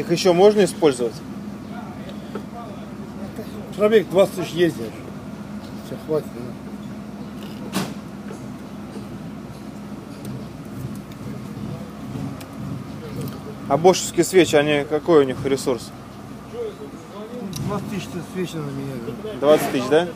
Их еще можно использовать? Пробег 20 тысяч ездишь. Все, хватит. Да? А бошевские свечи, они какой у них ресурс? 20 тысяч свечи на меня. 20 тысяч, да?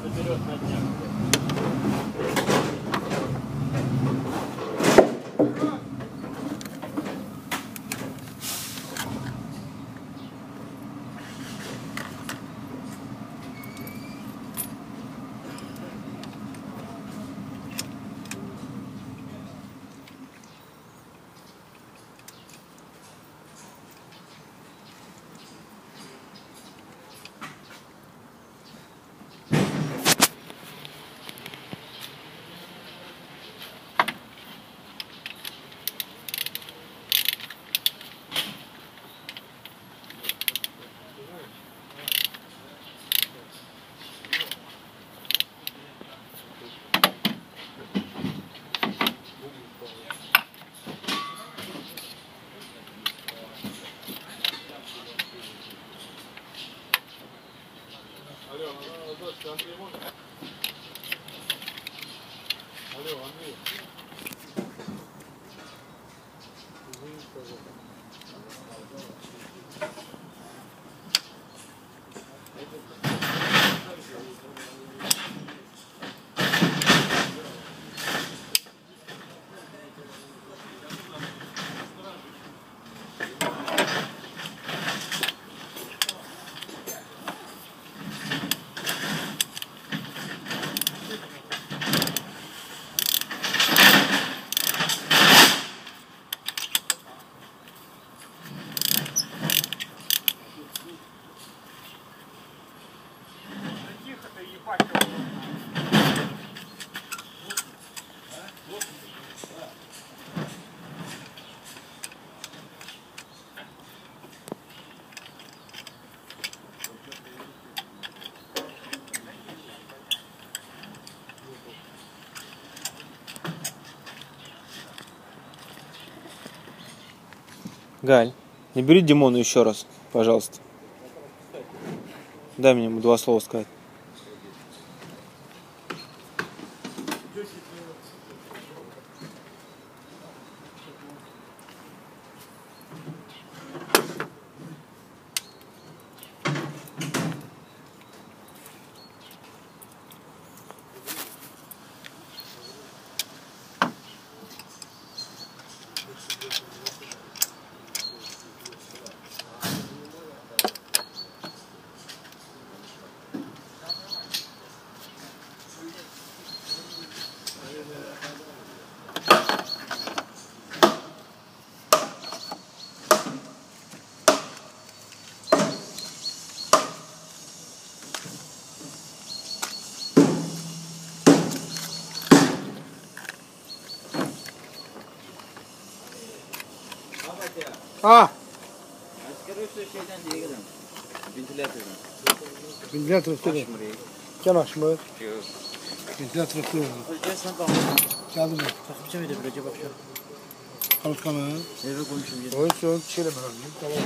Алло, Андрей. Галь, набери Димону еще раз, пожалуйста. Дай мне ему 2 слова сказать. Ventilatör üstüne. Can açma. Ventilatör üstüne. Geldim ben. Takipçi miydi bir acaba şu? Kalkanı. Eve koymuşum. Oyun çiğnemen. Tamam.